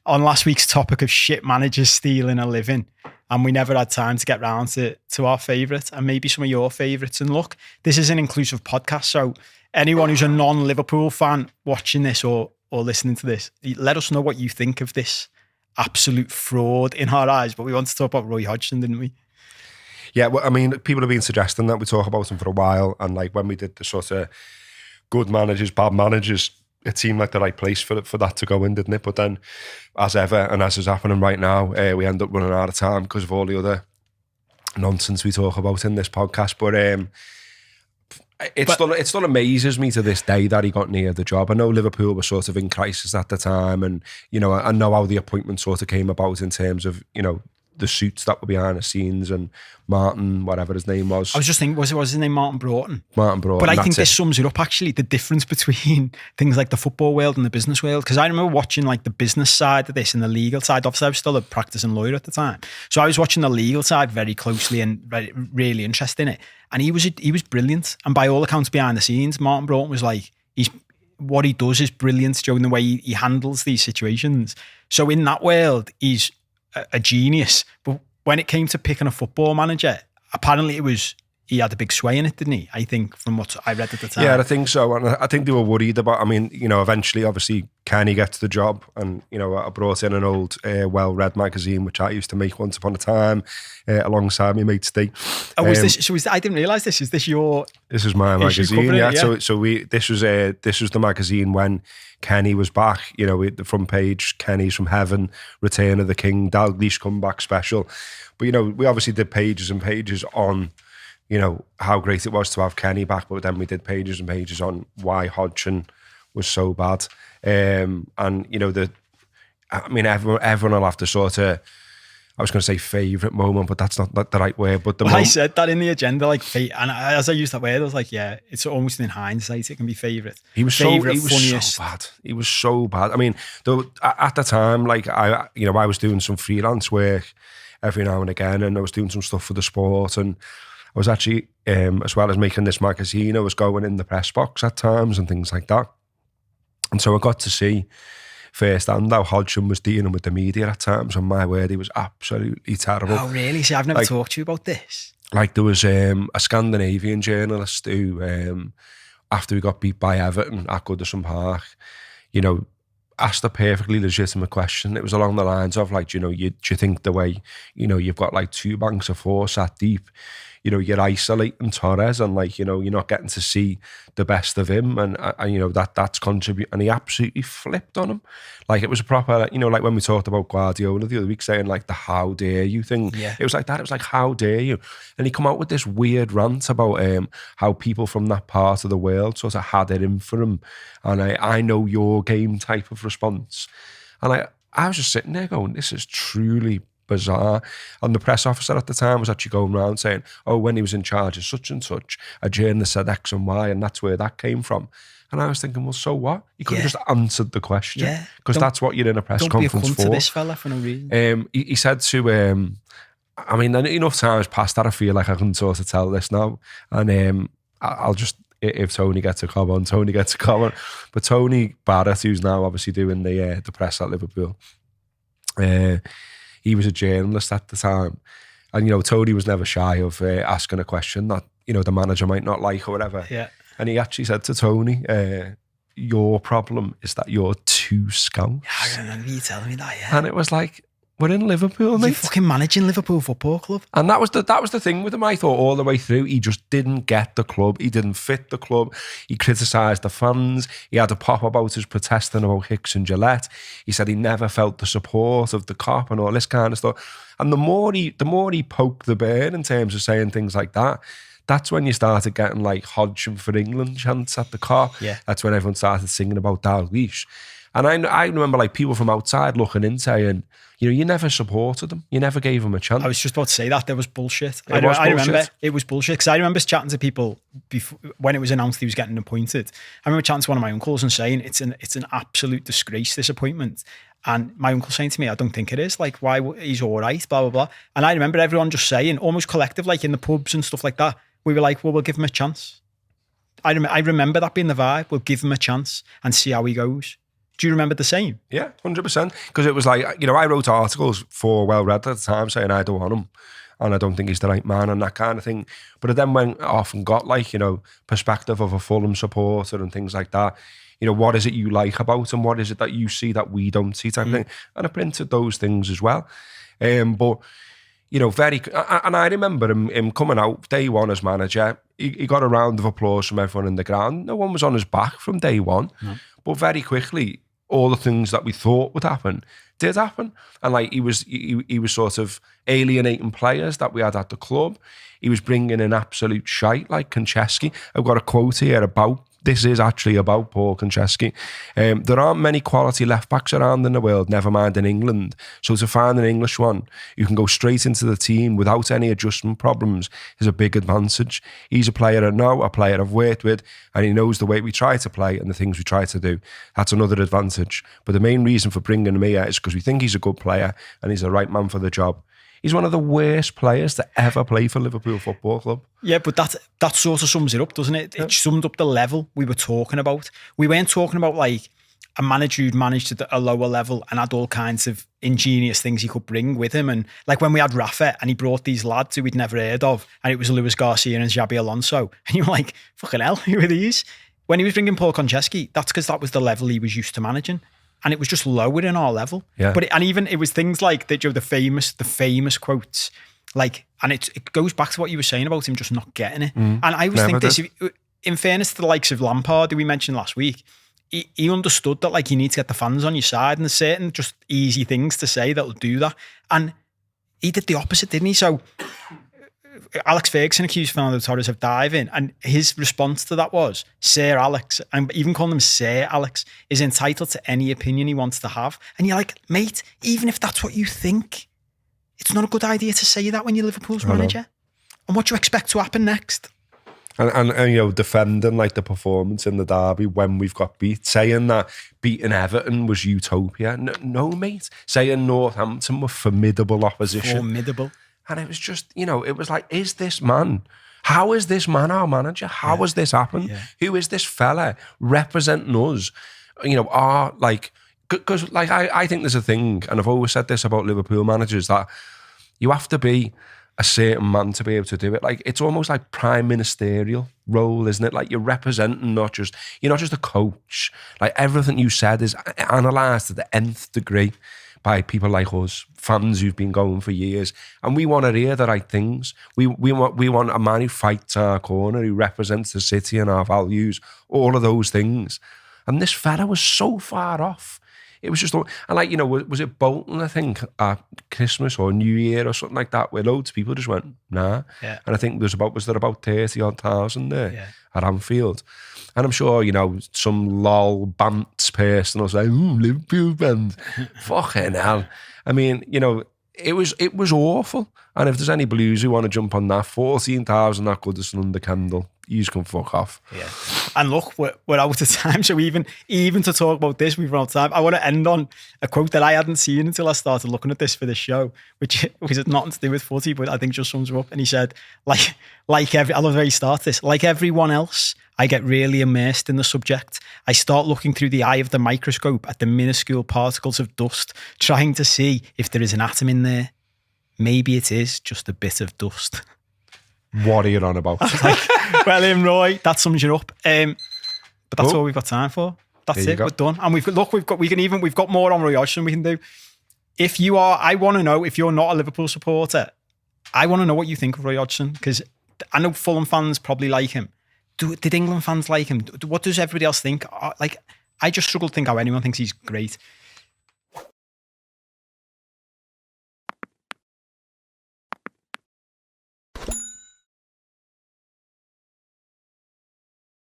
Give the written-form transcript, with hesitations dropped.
on last week's topic of shit managers stealing a living, and we never had time to get round to our favourite and maybe some of your favourites. And look, this is an inclusive podcast, so anyone who's a non-Liverpool fan watching this or listening to this, let us know what you think of this absolute fraud in our eyes. But we wanted to talk about Roy Hodgson, didn't we? Yeah, well, I mean, people have been suggesting that we talk about him for a while, and like when we did the sort of good managers, bad managers, it seemed like the right place for that to go in, didn't it? But then, as ever, and as is happening right now, we end up running out of time because of all the other nonsense we talk about in this podcast. But it still amazes me to this day that he got near the job. I know Liverpool were sort of in crisis at the time, and you know, I know how the appointment sort of came about in terms of, you know, the suits that were behind the scenes, and Martin, whatever his name was. I was just thinking, was his name Martin Broughton? Martin Broughton. But I think this sums it up, actually, the difference between things like the football world and the business world. Because I remember watching like the business side of this and the legal side. Obviously, I was still a practicing lawyer at the time. So I was watching the legal side very closely and really interested in it. And he was brilliant. And by all accounts, behind the scenes, Martin Broughton was like, what he does is brilliant, Joe, in the way he handles these situations. So in that world, he's a genius. But when it came to picking a football manager, apparently he had a big sway in it, didn't he? I think, from what I read at the time. Yeah, I think so. And I think they were worried about, I mean, you know, eventually, obviously, Kenny gets the job. And, you know, I brought in an old well-read magazine, which I used to make once upon a time, alongside my mate Steve. Oh, I didn't realise this. Is this your... This is my magazine, yeah. This was the magazine when Kenny was back, you know, the front page, Kenny's from Heaven, Return of the King, Dalglish comeback special. But, you know, we obviously did pages and pages on, you know, how great it was to have Kenny back, but then we did pages and pages on why Hodgson was so bad. And, you know, everyone will have to sort of, I was going to say favourite moment, but that's not the right word. But I said that in the agenda, like, and as I used that word, I was like, yeah, it's almost in hindsight, it can be favourite. He was so bad. He was so bad. I mean, at the time, like, I was doing some freelance work every now and again, and I was doing some stuff for the sport, and I was actually, as well as making this magazine, I was going in the press box at times and things like that. And so I got to see firsthand how Hodgson was dealing with the media at times, and my word, he was absolutely terrible. Oh, really? See, I've never talked to you about this. Like, there was a Scandinavian journalist who, after we got beat by Everton at Goodison Park, you know, asked a perfectly legitimate question. It was along the lines of, like, you know, do you think the way, you know, you've got like two banks of four sat deep, you know, you're isolating Torres, and, like, you know, you're not getting to see the best of him, and you know, that's contribute. And he absolutely flipped on him. Like, it was a proper, you know, like when we talked about Guardiola the other week, saying like the how dare you thing. Yeah. It was like that. It was like, how dare you? And he come out with this weird rant about how people from that part of the world sort of had it in for him, and I know your game type of response. And I was just sitting there going, this is truly bizarre. And the press officer at the time was actually going around saying, oh, when he was in charge of such and such, a journalist said X and Y, and that's where that came from. And I was thinking, well, so what? You could have just answered the question, because that's what you're in a press conference for. Don't be a cunt to this fella for no reason. He said to, I mean, enough time has passed that I feel like I can sort of tell this now. And I'll just, if Tony gets a comment, Tony gets a comment. But Tony Barrett, who's now obviously doing the press at Liverpool, he was a journalist at the time. And, you know, Tony was never shy of asking a question that, you know, the manager might not like or whatever. Yeah. And he actually said to Tony, your problem is that you're too scouse. Yeah, I remember you telling me that, yeah. And it was like, we're in Liverpool, mate. You're fucking managing Liverpool Football Club. And that was the thing with him, I thought, all the way through. He just didn't get the club. He didn't fit the club. He criticised the fans. He had a pop about his protesting about Hicks and Gillette. He said he never felt the support of the cop and all this kind of stuff. And the more he poked the bear in terms of saying things like that, that's when you started getting like Hodgson for England chants at the cop. Yeah. That's when everyone started singing about Dalglish. And I remember like people from outside looking in saying, you know, you never supported him. You never gave him a chance. I was just about to say that. There was bullshit. I remember it was bullshit, because I remember chatting to people before, when it was announced he was getting appointed. I remember chatting to one of my uncles and saying, it's an absolute disgrace, this appointment. And my uncle saying to me, I don't think it is. Like, why? He's all right, blah, blah, blah. And I remember everyone just saying, almost collective, like in the pubs and stuff like that, we were like, well, we'll give him a chance. I remember that being the vibe. We'll give him a chance and see how he goes. Do you remember the same? Yeah, 100%. Because it was like, I wrote articles for Well Read at the time saying I don't want him and I don't think he's the right man and that kind of thing. But it then went off and got like, perspective of a Fulham supporter and things like that. What is it you like about him? What is it that you see that we don't see type thing? And I printed those things as well. But, and I remember him coming out day one as manager. He got a round of applause from everyone in the ground. No one was on his back from day one. No. But very quickly, all the things that we thought would happen did happen. And like he was sort of alienating players that we had at the club. He was bringing in absolute shite like Konchesky. I've got a quote here about, this is actually about Paul Konchesky. There aren't many quality left-backs around in the world, never mind in England. So to find an English one who can go straight into the team without any adjustment problems is a big advantage. He's a player I know, a player I've worked with, and he knows the way we try to play and the things we try to do. That's another advantage. But the main reason for bringing him here is because we think he's a good player and he's the right man for the job. He's one of the worst players to ever play for Liverpool Football Club. Yeah, but that sort of sums it up, doesn't it? It summed up the level we were talking about. We weren't talking about like a manager who'd managed at a lower level and had all kinds of ingenious things he could bring with him. And like when we had Rafa and he brought these lads who we'd never heard of, and it was Luis Garcia and Xabi Alonso. And you were like, fucking hell, who are these? When he was bringing Paul Konchesky, that's because that was the level he was used to managing. And it was just lower in our level. Yeah. But it was things like the famous quotes, like, and it goes back to what you were saying about him just not getting it. And I always think this, in fairness to the likes of Lampard, who we mentioned last week, he understood that like you need to get the fans on your side and there's certain just easy things to say that'll do that. And he did the opposite, didn't he? So Alex Ferguson accused Fernando Torres of diving, and his response to that was, Sir Alex, and even calling him Sir Alex, is entitled to any opinion he wants to have. And you're like, mate, even if that's what you think, it's not a good idea to say that when you're Liverpool's manager. And what do you expect to happen next? And defending like the performance in the derby when we've got beat, saying that beating Everton was utopia. No, mate. Saying Northampton were formidable opposition. Formidable. And it was just, it was like, is this man? How is this man our manager? How has this happened? Yeah. Who is this fella representing us? Because I think there's a thing, and I've always said this about Liverpool managers, that you have to be a certain man to be able to do it. Like, it's almost like prime ministerial role, isn't it? Like, you're representing you're not just a coach. Like, everything you said is analysed to the nth degree by people like us, fans who've been going for years, and we want to hear the right things. We want a man who fights our corner, who represents the city and our values, all of those things. And this fella was so far off. It was just, and like, was it Bolton, I think, at Christmas or New Year or something like that, where loads of people just went, nah. Yeah. And I think was there about 30,000 there at Anfield. And I'm sure, some lol bants person will say, Liverpool fans, fucking hell. I mean, it was awful. And if there's any Blues who want to jump on that, 14,000 at Goodison under Kendall, you can fuck off. Yeah. And look, we're out of time. So even to talk about this, we've run out of time. I want to end on a quote that I hadn't seen until I started looking at this for this show, which has nothing to do with footy, but I think just sums it up. And he said, I love the way he starts this, like everyone else, I get really immersed in the subject. I start looking through the eye of the microscope at the minuscule particles of dust, trying to see if there is an atom in there. Maybe it is just a bit of dust. What are you on about? Well, Roy, that sums you up. But that's all we've got time for. That's it. We're done. And we've got more on Roy Hodgson we can do. I want to know, if you're not a Liverpool supporter, I want to know what you think of Roy Hodgson, because I know Fulham fans probably like him. Did England fans like him? What does everybody else think? I just struggle to think how anyone thinks he's great.